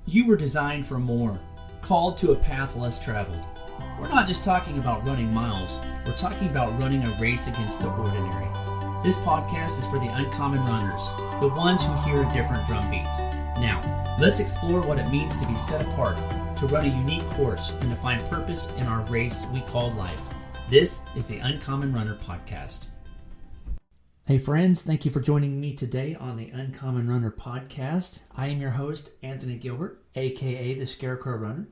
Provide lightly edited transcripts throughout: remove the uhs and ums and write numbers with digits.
You were designed for more, called to a path less traveled. We're not just talking about running miles, we're talking about running a race against the ordinary. This podcast is for the uncommon runners, the ones who hear a different drumbeat. Now, let's explore what it means to be set apart, to run a unique course, and to find purpose in our race we call life. This is the Uncommon Runner Podcast. Hey friends, thank you for joining me today on the Uncommon Runner Podcast. I am your host, Anthony Gilbert, aka the Scarecrow Runner.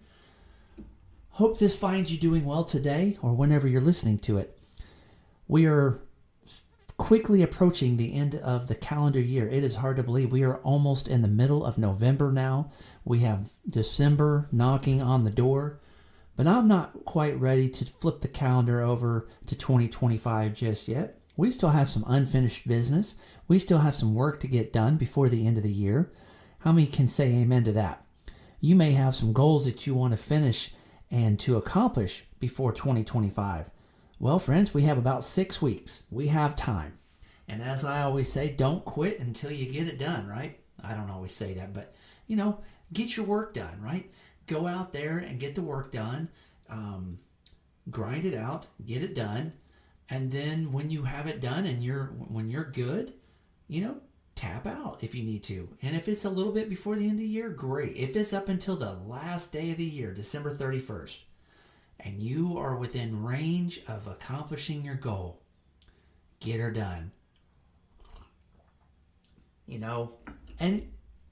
Hope this finds you doing well today or whenever you're listening to it. We are quickly approaching the end of the calendar year. It is hard to believe we are almost in the middle of November now. We have December knocking on the door, but I'm not quite ready to flip the calendar over to 2025 just yet. We still have some unfinished business. We still have some work to get done before the end of the year. How many can say amen to that? You may have some goals that you want to finish and to accomplish before 2025. Well, friends, we have about 6 weeks. We have time. And as I always say, don't quit until you get it done, right? I don't always say that, but, get your work done, right? Go out there and get the work done. Grind it out, get it done. And then when you have it done and when you're good, tap out if you need to. And if it's a little bit before the end of the year, great. If it's up until the last day of the year, December 31st, and you are within range of accomplishing your goal, get her done. And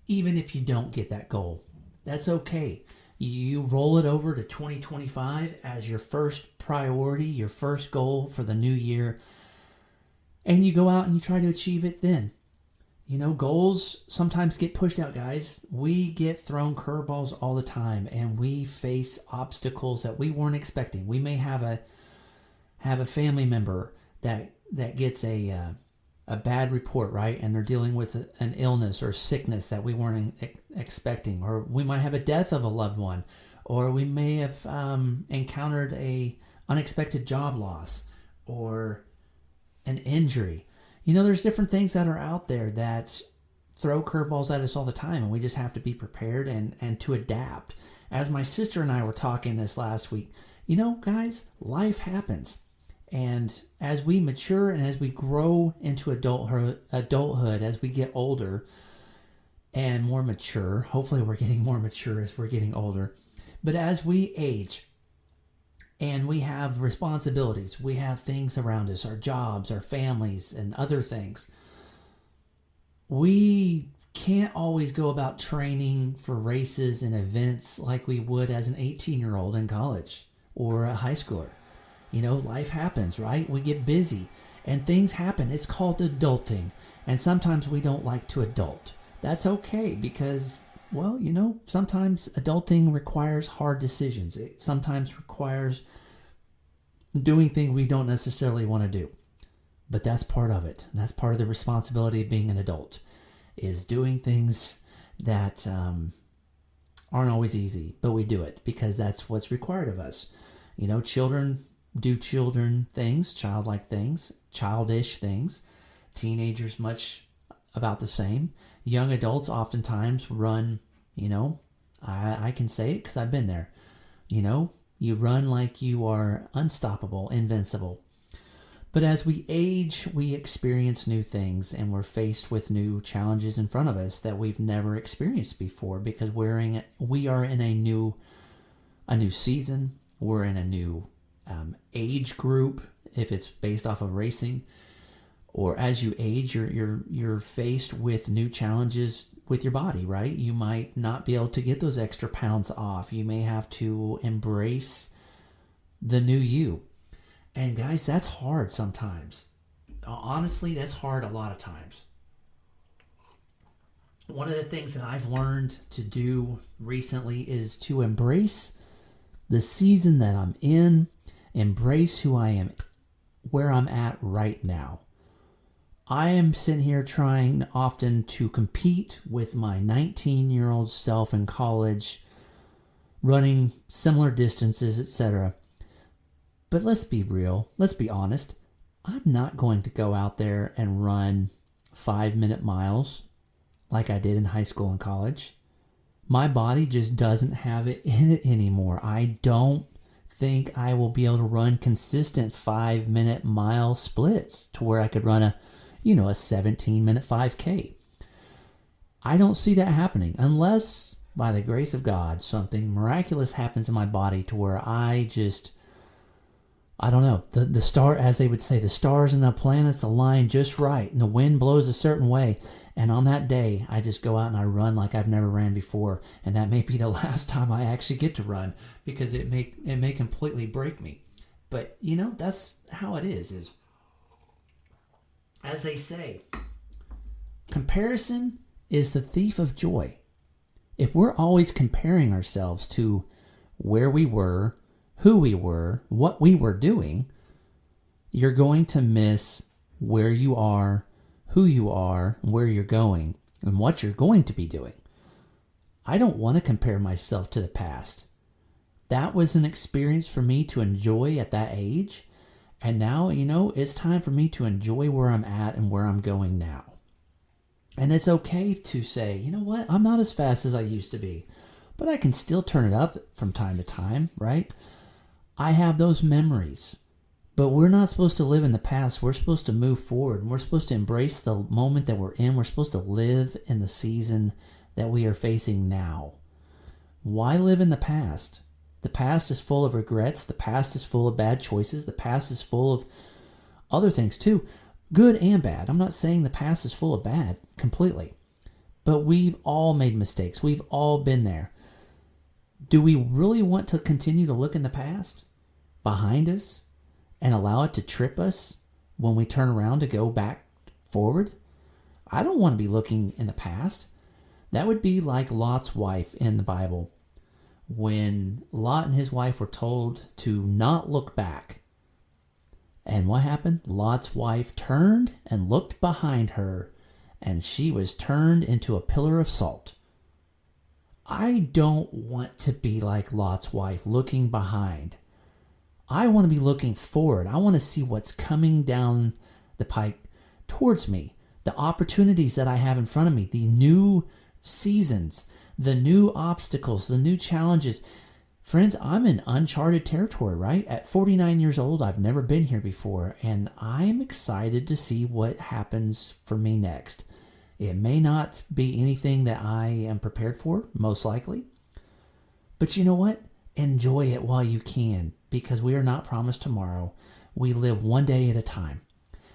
even if you don't get that goal, that's okay. You roll it over to 2025 as your first priority, your first goal for the new year, and you go out and you try to achieve it then. Goals sometimes get pushed out, guys. We get thrown curveballs all the time, and we face obstacles that we weren't expecting. We may have a family member that gets a bad report, right? And they're dealing with an illness or sickness that we weren't expecting. Or we might have a death of a loved one. Or we may have encountered a unexpected job loss or an injury. There's different things that are out there that throw curveballs at us all the time, and we just have to be prepared and to adapt. As my sister and I were talking this last week, guys, life happens. And as we mature and as we grow into adulthood, as we get older and more mature, hopefully we're getting more mature as we're getting older, but as we age and we have responsibilities, we have things around us, our jobs, our families, and other things, we can't always go about training for races and events like we would as an 18-year-old in college or a high schooler. Life happens, right? We get busy and things happen. It's called adulting. And sometimes we don't like to adult. That's okay because, sometimes adulting requires hard decisions. It sometimes requires doing things we don't necessarily want to do. But that's part of it. That's part of the responsibility of being an adult, is doing things that aren't always easy, but we do it because that's what's required of us. Children do children things, childlike things, childish things. Teenagers, much about the same. Young adults oftentimes run, I can say it because I've been there. You run like you are unstoppable, invincible. But as we age, we experience new things and we're faced with new challenges in front of us that we've never experienced before because we are in a new season. We're in a new age group, if it's based off of racing, or as you age, you're faced with new challenges with your body, right? You might not be able to get those extra pounds off. You may have to embrace the new you. And guys, that's hard sometimes. Honestly, that's hard a lot of times. One of the things that I've learned to do recently is to embrace the season that I'm in, embrace who I am, where I'm at right now. I am sitting here trying often to compete with my 19-year-old self in college, running similar distances, etc. But let's be real, let's be honest. I'm not going to go out there and run 5-minute miles like I did in high school and college. My body just doesn't have it in it anymore. I don't think I will be able to run consistent 5-minute mile splits to where I could run a 17-minute 5K. I don't see that happening unless by the grace of God, something miraculous happens in my body to where I don't know, the star, as they would say, the stars and the planets align just right and the wind blows a certain way. And on that day, I just go out and I run like I've never ran before. And that may be the last time I actually get to run because it may completely break me. But, that's how it is as they say, comparison is the thief of joy. If we're always comparing ourselves to where we were, who we were, what we were doing, you're going to miss where you are, who you are, where you're going, and what you're going to be doing. I don't want to compare myself to the past. That was an experience for me to enjoy at that age. And now, it's time for me to enjoy where I'm at and where I'm going now. And it's okay to say, you know what, I'm not as fast as I used to be, but I can still turn it up from time to time, right? I have those memories, but we're not supposed to live in the past. We're supposed to move forward. And we're supposed to embrace the moment that we're in. We're supposed to live in the season that we are facing now. Why live in the past? The past is full of regrets. The past is full of bad choices. The past is full of other things too. Good and bad. I'm not saying the past is full of bad completely, but we've all made mistakes. We've all been there. Do we really want to continue to look in the past behind us and allow it to trip us when we turn around to go back forward? I don't want to be looking in the past. That would be like Lot's wife in the Bible. When Lot and his wife were told to not look back. And what happened? Lot's wife turned and looked behind her, and she was turned into a pillar of salt. I don't want to be like Lot's wife, looking behind. I want to be looking forward. I want to see what's coming down the pike towards me, the opportunities that I have in front of me, the new seasons, the new obstacles, the new challenges. Friends, I'm in uncharted territory, right? At 49 years old, I've never been here before, and I'm excited to see what happens for me next. It may not be anything that I am prepared for, most likely. But you know what? Enjoy it while you can, because we are not promised tomorrow. We live one day at a time.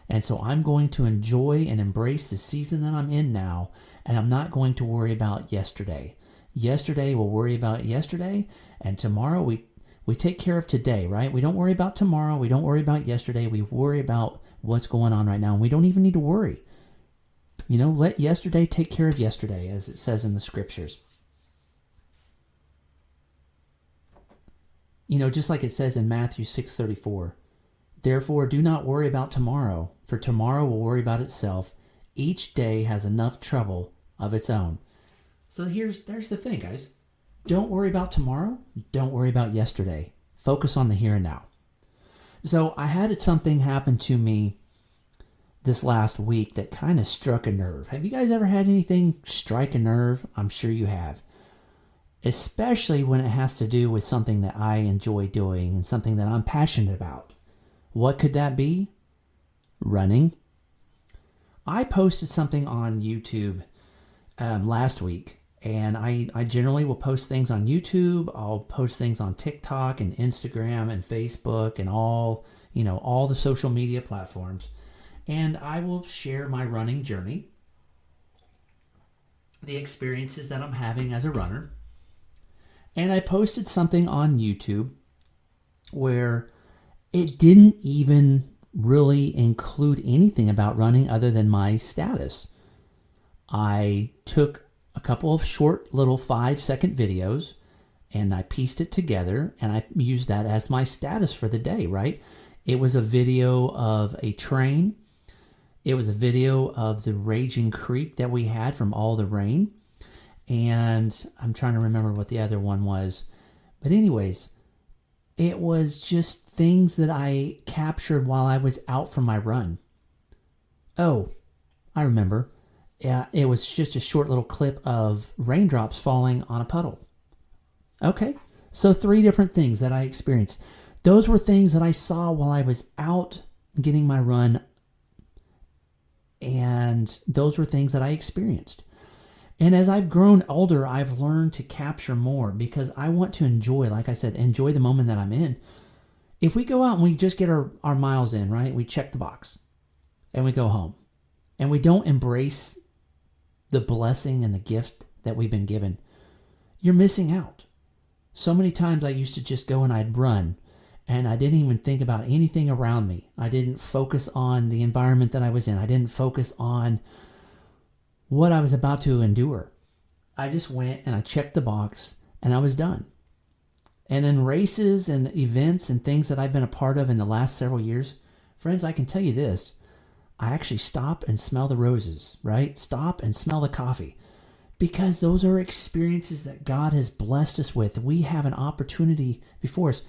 And so I'm going to enjoy and embrace the season that I'm in now, and I'm not going to worry about yesterday. Yesterday, we'll worry about yesterday, and tomorrow we take care of today, right? We don't worry about tomorrow. We don't worry about yesterday. We worry about what's going on right now, and we don't even need to worry. Let yesterday take care of yesterday, as it says in the scriptures. Just like it says in Matthew 6:34, therefore do not worry about tomorrow, for tomorrow will worry about itself. Each day has enough trouble of its own. So there's the thing, guys. Don't worry about tomorrow. Don't worry about yesterday. Focus on the here and now. So I had something happen to me this last week that kind of struck a nerve. Have you guys ever had anything strike a nerve? I'm sure you have. Especially when it has to do with something that I enjoy doing and something that I'm passionate about. What could that be? Running. I posted something on YouTube last week. And I generally will post things on YouTube. I'll post things on TikTok and Instagram and Facebook and all the social media platforms. And I will share my running journey, the experiences that I'm having as a runner. And I posted something on YouTube where it didn't even really include anything about running other than my status. I took a couple of short little 5-second videos and I pieced it together and I used that as my status for the day, right? It was a video of a train. It was a video of the raging creek that we had from all the rain. And I'm trying to remember what the other one was. But anyways, it was just things that I captured while I was out for my run. Oh, I remember. it was just a short little clip of raindrops falling on a puddle. Okay, so 3 different things that I experienced. Those were things that I saw while I was out getting my run, and those were things that I experienced. And as I've grown older, I've learned to capture more because I want to enjoy, like I said, enjoy the moment that I'm in. If we go out and we just get our miles in, right? We check the box and we go home and we don't embrace the blessing and the gift that we've been given, you're missing out. So many times I used to just go and I'd run and I didn't even think about anything around me. I didn't focus on the environment that I was in. I didn't focus on what I was about to endure. I just went and I checked the box and I was done. And in races and events and things that I've been a part of in the last several years, friends, I can tell you this, I actually stop and smell the roses, right? Stop and smell the coffee. Because those are experiences that God has blessed us with. We have an opportunity before us.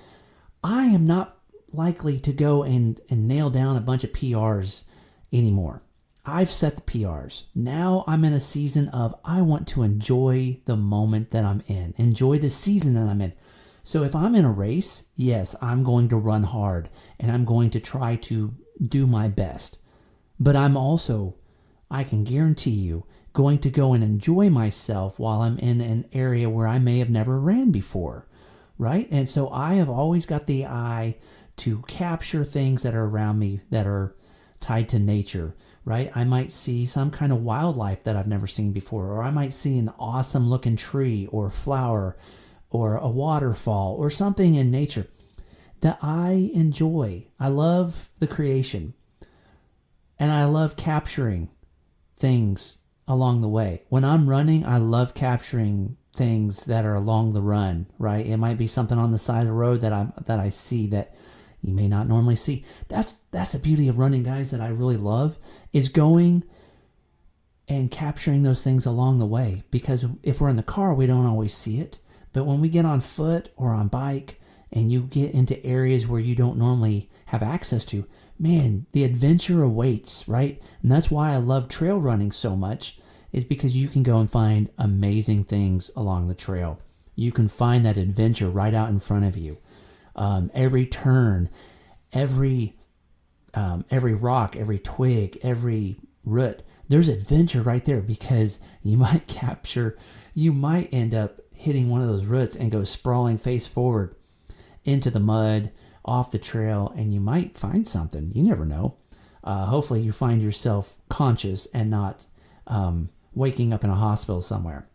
I am not likely to go and nail down a bunch of PRs anymore. I've set the PRs. Now I'm in a season of I want to enjoy the moment that I'm in. Enjoy the season that I'm in. So if I'm in a race, yes, I'm going to run hard and I'm going to try to do my best. But I'm also, I can guarantee you, going to go and enjoy myself while I'm in an area where I may have never ran before, right? And so I have always got the eye to capture things that are around me that are tied to nature, right? I might see some kind of wildlife that I've never seen before, or I might see an awesome looking tree or flower or a waterfall or something in nature that I enjoy. I love the creation and I love capturing things along the way. When I'm running, I love capturing things that are along the run, right? It might be something on the side of the road that I see that you may not normally see. That's the beauty of running, guys, that I really love, is going and capturing those things along the way. Because if we're in the car, we don't always see it. But when we get on foot or on bike and you get into areas where you don't normally have access to, man, the adventure awaits, right? And that's why I love trail running so much, is because you can go and find amazing things along the trail. You can find that adventure right out in front of you. Every turn, every rock, every twig, every root, there's adventure right there, because you might end up hitting one of those roots and go sprawling face forward into the mud, off the trail, and you might find something. You never know. Hopefully you find yourself conscious and not waking up in a hospital somewhere.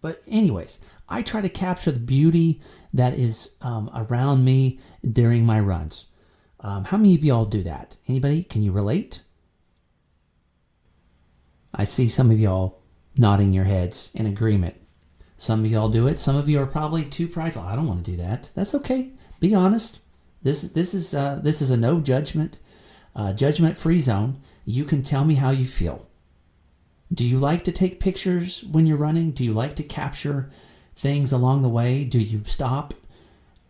But anyways, I try to capture the beauty that is around me during my runs. How many of y'all do that? Anybody? Can you relate? I see some of y'all nodding your heads in agreement. Some of y'all do it. Some of you are probably too prideful. I don't want to do that. That's okay. Be honest. This is a no judgment, judgment-free zone. You can tell me how you feel. Do you like to take pictures when you're running? Do you like to capture things along the way? Do you stop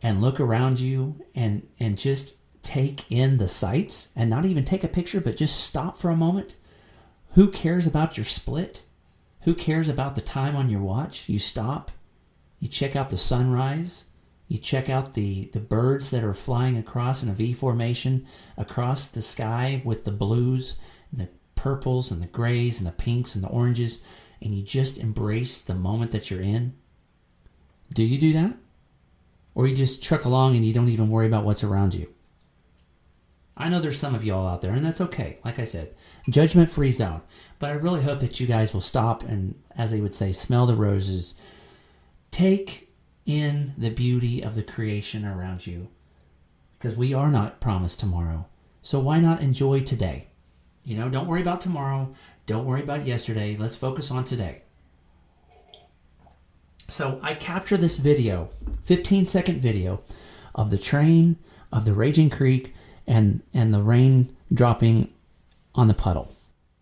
and look around you and just take in the sights and not even take a picture, but just stop for a moment? Who cares about your split? Who cares about the time on your watch? You stop, you check out the sunrise, you check out the birds that are flying across in a V formation across the sky with the blues and the purples and the grays and the pinks and the oranges, and you just embrace the moment that you're in. Do you do that? Or you just truck along and you don't even worry about what's around you? I know there's some of y'all out there, and that's okay. Like I said, judgment-free zone. But I really hope that you guys will stop and, as they would say, smell the roses. Take in the beauty of the creation around you, because we are not promised tomorrow. So why not enjoy today? Don't worry about tomorrow. Don't worry about yesterday. Let's focus on today. So I captured this video, 15-second video, of the train, of the raging creek, and the rain dropping on the puddle.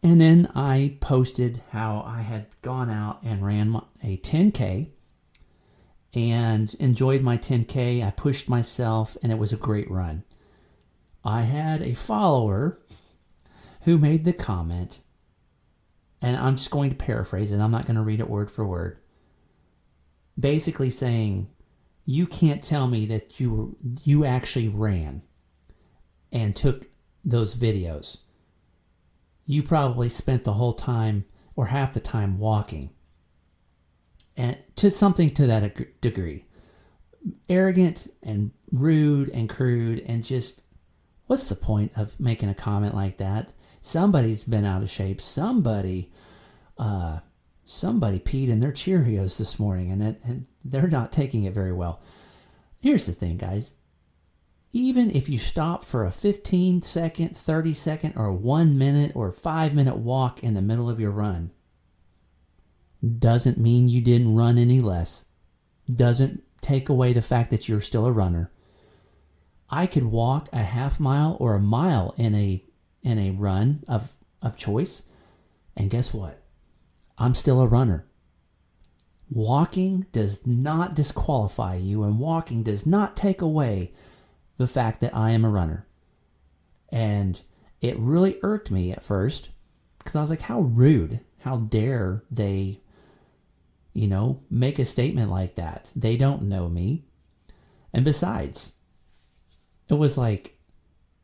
And then I posted how I had gone out and ran a 10K and enjoyed my 10K. I pushed myself, and it was a great run. I had a follower who made the comment, and I'm just going to paraphrase it. I'm not going to read it word for word. Basically saying, you can't tell me that you actually ran and took those videos. You probably spent the whole time or half the time walking. And to something to that degree. Arrogant and rude and crude, and just, what's the point of making a comment like that? Somebody's been out of shape. Somebody peed in their Cheerios this morning, and they're not taking it very well. Here's the thing, guys. Even if you stop for a 15-second, 30-second, or 1 minute or 5-minute walk in the middle of your run, doesn't mean you didn't run any less. Doesn't take away the fact that you're still a runner. I could walk a half mile or a mile in a run of choice, and guess what? I'm still a runner. Walking does not disqualify you, and walking does not take away the fact that I am a runner. And it really irked me at first, because I was like, how rude, how dare they, make a statement like that? They don't know me. And besides, it was like,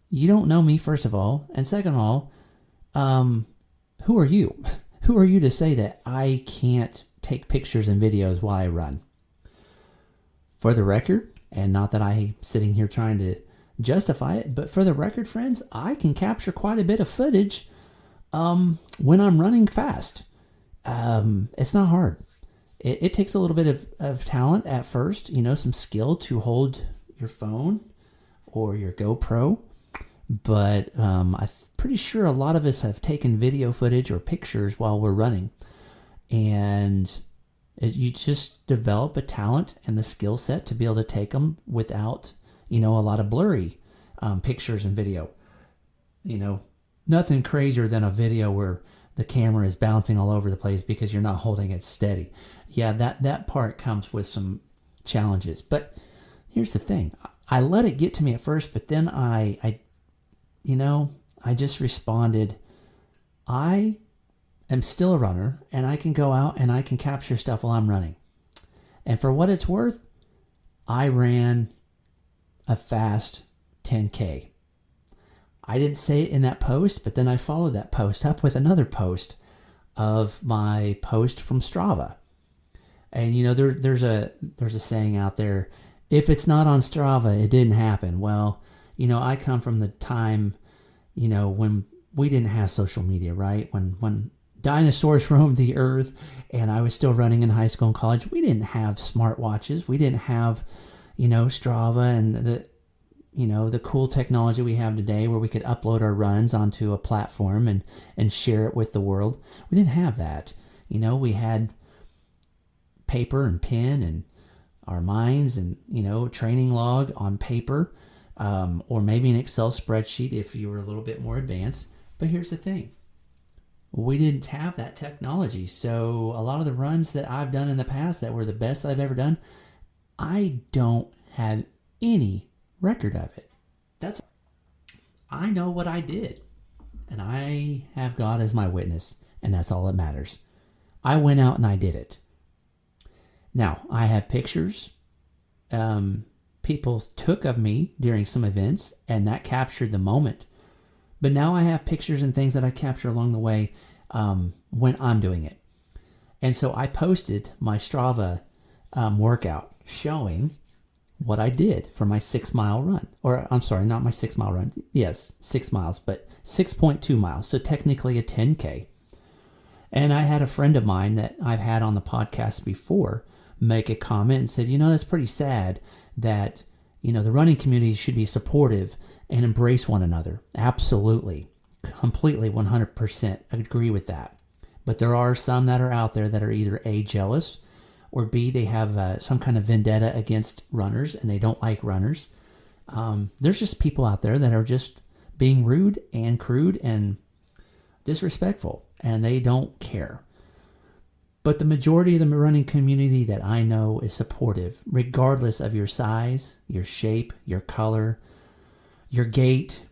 you don't know me, first of all. And second of all, who are you? Who are you to say that I can't take pictures and videos while I run? For the record, and not that I'm sitting here trying to justify it, but for the record, friends, I can capture quite a bit of footage when I'm running fast. It's not hard. It takes a little bit of talent at first, some skill to hold your phone or your GoPro. But I'm pretty sure a lot of us have taken video footage or pictures while we're running. And you just develop a talent and the skill set to be able to take them without, a lot of blurry pictures and video. Nothing crazier than a video where the camera is bouncing all over the place because you're not holding it steady. Yeah, that part comes with some challenges. But here's the thing. I let it get to me at first, but then I just responded, I am still a runner, and I can go out and I can capture stuff while I'm running. And for what it's worth, I ran a fast 10K. I didn't say it in that post, but then I followed that post up with another post of my post from Strava. And there's a saying out there, if it's not on Strava, it didn't happen. Well, I come from the time, when we didn't have social media, right? When dinosaurs roamed the earth and I was still running in high school and college, we didn't have smartwatches. We didn't have, Strava and the cool technology we have today where we could upload our runs onto a platform and share it with the world. We didn't have that. We had paper and pen and our minds and, training log on paper, or maybe an Excel spreadsheet if you were a little bit more advanced. But here's the thing. We didn't have that technology. So a lot of the runs that I've done in the past that were the best I've ever done, I don't have any record of it. I know what I did, and I have God as my witness, and that's all that matters. I went out and I did it. Now, I have pictures people took of me during some events, and that captured the moment. But now I have pictures and things that I capture along the way when I'm doing it. And so I posted my Strava workout showing what I did for my 6-mile run. Or I'm sorry, not my 6-mile run. Yes, 6 miles, but 6.2 miles. So technically a 10K. And I had a friend of mine that I've had on the podcast before make a comment and said, that's pretty sad that, the running community should be supportive and embrace one another. Absolutely. Completely 100% agree with that. But there are some that are out there that are either A, jealous, or B, they have some kind of vendetta against runners and they don't like runners. There's just people out there that are just being rude and crude and disrespectful, and they don't care. But the majority of the running community that I know is supportive, regardless of your size, your shape, your color, your gait,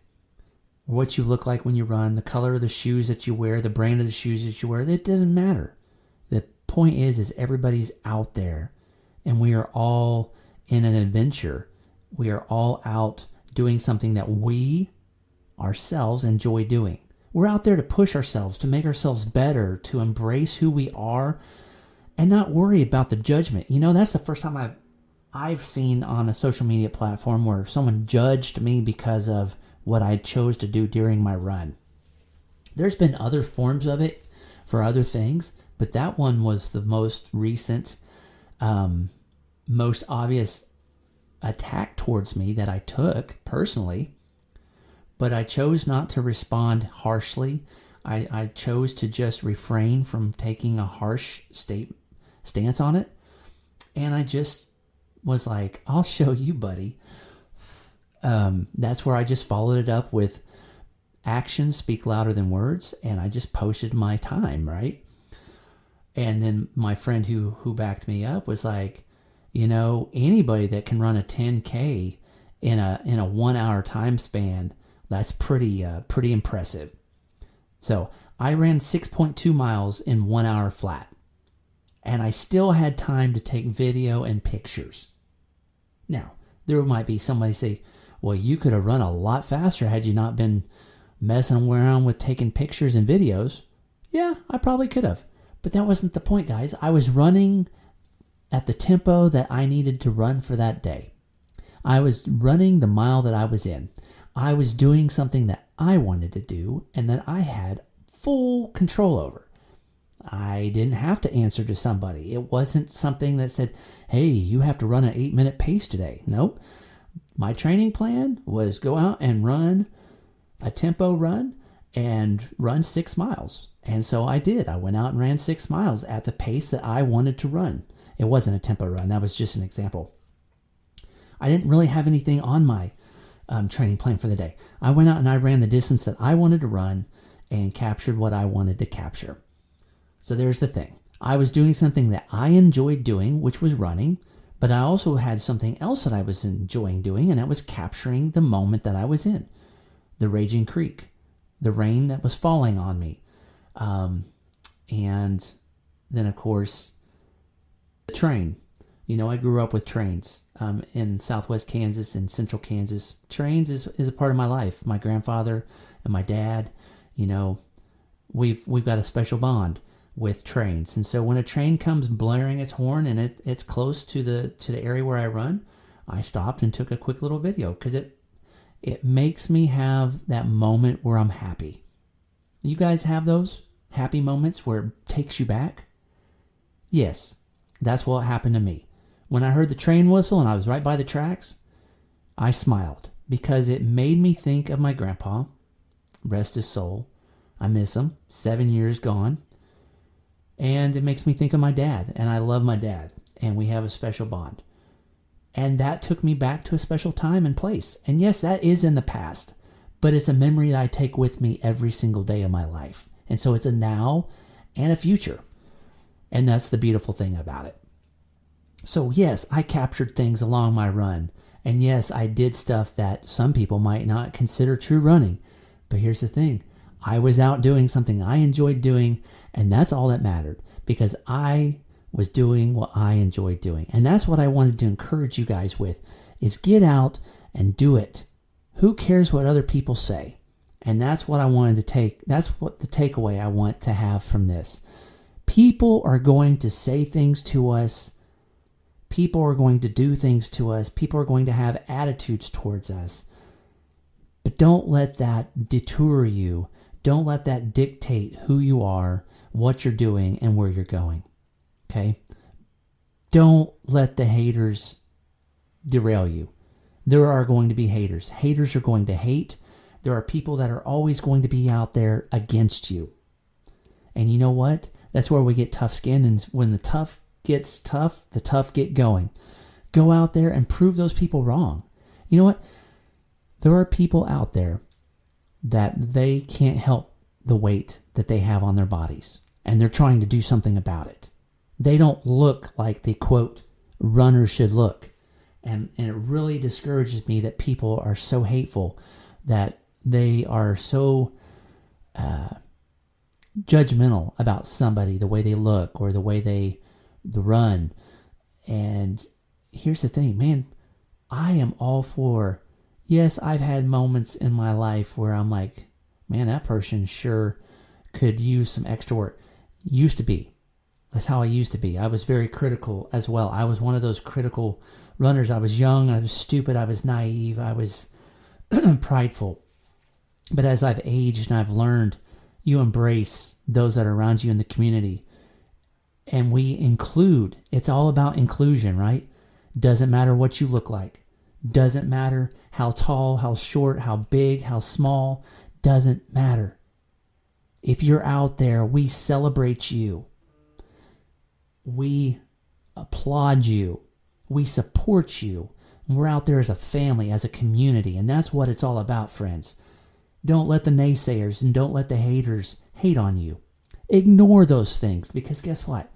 what you look like when you run, the color of the shoes that you wear, the brand of the shoes that you wear. It doesn't matter. The point is everybody's out there, and we are all in an adventure. We are all out doing something that we ourselves enjoy doing. We're out there to push ourselves, to make ourselves better, to embrace who we are, and not worry about the judgment. That's the first time I've seen on a social media platform where someone judged me because of what I chose to do during my run. There's been other forms of it for other things, but that one was the most recent, most obvious attack towards me that I took personally. But I chose not to respond harshly. I chose to just refrain from taking a harsh stance on it. And I just was like, I'll show you, buddy. That's where I just followed it up with actions speak louder than words. And I just posted my time, right? And then my friend who backed me up was like, anybody that can run a 10K in a 1 hour time span, that's pretty impressive. So I ran 6.2 miles in 1 hour flat, and I still had time to take video and pictures. Now, there might be somebody say, well, you could have run a lot faster had you not been messing around with taking pictures and videos. Yeah, I probably could have. But that wasn't the point, guys. I was running at the tempo that I needed to run for that day. I was running the mile that I was in. I was doing something that I wanted to do and that I had full control over. I didn't have to answer to somebody. It wasn't something that said, hey, you have to run an 8-minute pace today. Nope. My training plan was go out and run a tempo run and run 6 miles. And so I did. I went out and ran 6 miles at the pace that I wanted to run. It wasn't a tempo run. That was just an example. I didn't really have anything on my training plan for the day. I went out and I ran the distance that I wanted to run and captured what I wanted to capture. So there's the thing. I was doing something that I enjoyed doing, which was running, but I also had something else that I was enjoying doing, and that was capturing the moment that I was in. The raging creek, the rain that was falling on me. And then, of course, the train. I grew up with trains in southwest Kansas and central Kansas. Trains is a part of my life. My grandfather and my dad, we've got a special bond with trains. And so when a train comes blaring its horn and it's close to the area where I run, I stopped and took a quick little video because it makes me have that moment where I'm happy. You guys have those happy moments where it takes you back? Yes, that's what happened to me. When I heard the train whistle and I was right by the tracks, I smiled because it made me think of my grandpa. Rest his soul. I miss him. 7 years gone. And it makes me think of my dad. And I love my dad. And we have a special bond. And that took me back to a special time and place. And yes, that is in the past. But it's a memory that I take with me every single day of my life. And so it's a now and a future. And that's the beautiful thing about it. So yes, I captured things along my run. And yes, I did stuff that some people might not consider true running. But here's the thing. I was out doing something I enjoyed doing, and that's all that mattered. Because I was doing what I enjoyed doing. And that's what I wanted to encourage you guys with, is get out and do it. Who cares what other people say? And that's what I wanted to take. That's what the takeaway I want to have from this. People are going to say things to us. People are going to do things to us. People are going to have attitudes towards us. But don't let that detour you. Don't let that dictate who you are, what you're doing, and where you're going. Okay? Don't let the haters derail you. There are going to be haters. Haters are going to hate. There are people that are always going to be out there against you. And you know what? That's where we get tough skin. And when the tough gets tough, the tough get going. Go out there and prove those people wrong. You know what? There are people out there that they can't help the weight that they have on their bodies. And they're trying to do something about it. They don't look like the, quote, runner should look. And it really discourages me that people are so hateful that they are so judgmental about somebody, the way they look or the way they run. And here's the thing, man, I am all for, yes, I've had moments in my life where I'm like, man, that person sure could use some extra work. Used to be. That's how I used to be. I was very critical as well. I was one of those critical runners. I was young, I was stupid, I was naive, I was prideful. But as I've aged and I've learned, you embrace those that are around you in the community. And we include. It's all about inclusion, right? Doesn't matter what you look like. Doesn't matter how tall, how short, how big, how small. Doesn't matter. If you're out there, we celebrate you. We applaud you. We support you. We're out there as a family, as a community. And that's what it's all about, friends. Don't let the naysayers and don't let the haters hate on you. Ignore those things, because guess what?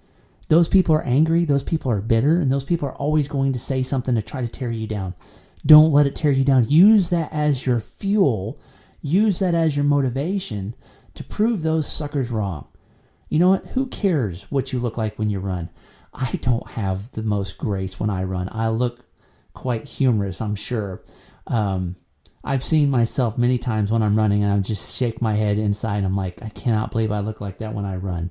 Those people are angry, those people are bitter, and those people are always going to say something to try to tear you down. Don't let it tear you down. Use that as your fuel. Use that as your motivation to prove those suckers wrong. You know what? Who cares what you look like when you run? I don't have the most grace when I run. I look quite humorous, I'm sure. I've seen myself many times when I'm running and I just shake my head inside. I'm like, I cannot believe I look like that when I run.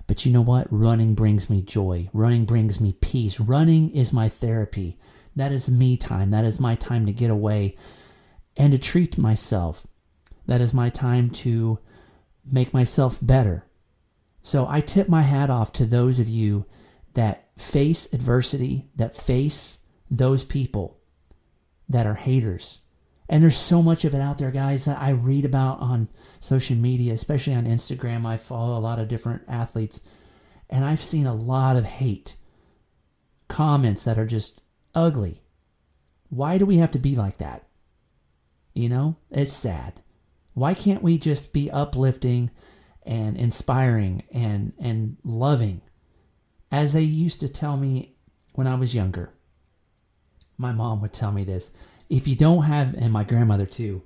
But you know what? Running brings me joy. Running brings me peace. Running is my therapy. That is me time. That is my time to get away and to treat myself. That is my time to make myself better. So I tip my hat off to those of you that face adversity, that face those people that are haters. And there's so much of it out there, guys, that I read about on social media, especially on Instagram. I follow a lot of different athletes, and I've seen a lot of hate comments that are just ugly. Why do we have to be like that? You know, it's sad. Why can't we just be uplifting and inspiring and loving? As they used to tell me when I was younger, my mom would tell me this. If you don't have, and my grandmother too,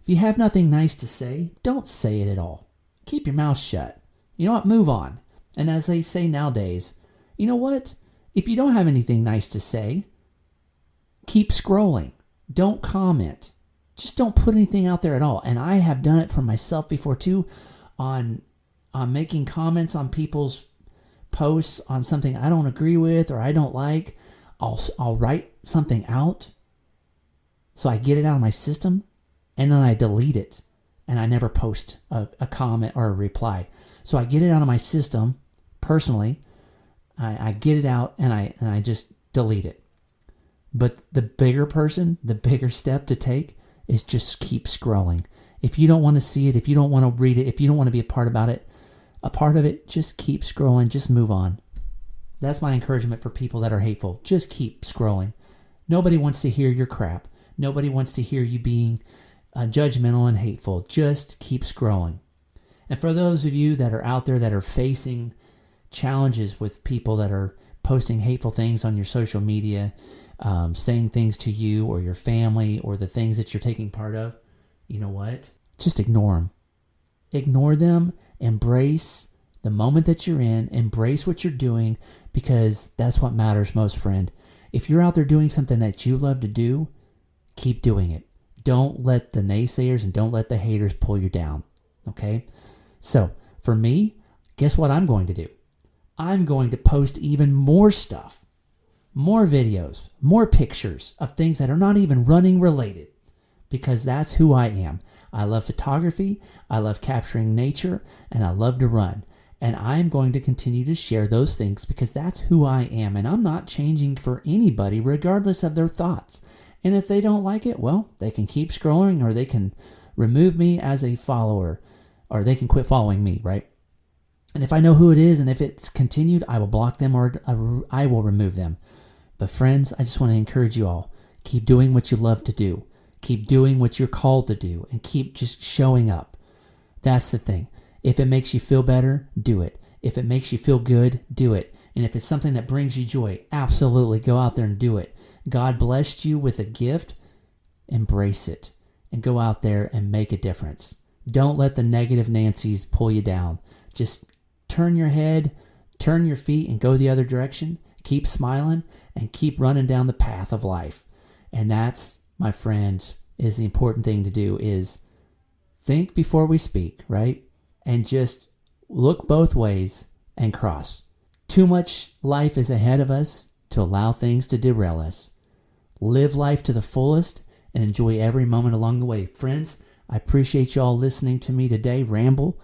if you have nothing nice to say, don't say it at all. Keep your mouth shut. You know what? Move on. And as they say nowadays, you know what? If you don't have anything nice to say, keep scrolling. Don't comment. Just don't put anything out there at all. And I have done it for myself before too, on making comments on people's posts on something I don't agree with or I don't like. I'll write something out, so I get it out of my system, and then I delete it, and I never post a comment or a reply. So I get it out of my system personally. I get it out, and I just delete it. But the bigger step to take is just keep scrolling. If you don't want to see it, if you don't want to read it, if you don't want to be a part of it, just keep scrolling. Just move on. That's my encouragement for people that are hateful. Just keep scrolling. Nobody wants to hear your crap. Nobody wants to hear you being judgmental and hateful. Just keep scrolling. And for those of you that are out there that are facing challenges with people that are posting hateful things on your social media, saying things to you or your family or the things that you're taking part of, you know what? Just ignore them. Ignore them. Embrace the moment that you're in. Embrace what you're doing, because that's what matters most, friend. If you're out there doing something that you love to do, keep doing it. Don't let the naysayers and don't let the haters pull you down. Okay? So, for me, guess what I'm going to do? I'm going to post even more stuff, more videos, more pictures of things that are not even running related, because that's who I am. I love photography, I love capturing nature, and I love to run. And I'm going to continue to share those things because that's who I am. And I'm not changing for anybody, regardless of their thoughts. And if they don't like it, well, they can keep scrolling, or they can remove me as a follower, or they can quit following me, right? And if I know who it is, and if it's continued, I will block them or I will remove them. But friends, I just want to encourage you all. Keep doing what you love to do. Keep doing what you're called to do, and keep just showing up. That's the thing. If it makes you feel better, do it. If it makes you feel good, do it. And if it's something that brings you joy, absolutely go out there and do it. God blessed you with a gift. Embrace it. and go out there and make a difference. Don't let the negative Nancys pull you down. Just turn your head, turn your feet, and go the other direction. Keep smiling and keep running down the path of life. And that's, my friends, is the important thing to do, is think before we speak, right? And just look both ways and cross. Too much life is ahead of us to allow things to derail us. Live life to the fullest and enjoy every moment along the way. Friends, I appreciate y'all listening to me today ramble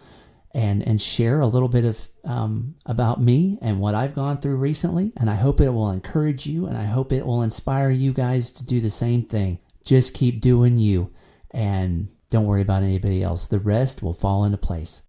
and share a little bit of about me and what I've gone through recently. And I hope it will encourage you, and I hope it will inspire you guys to do the same thing. Just keep doing you, and don't worry about anybody else. The rest will fall into place.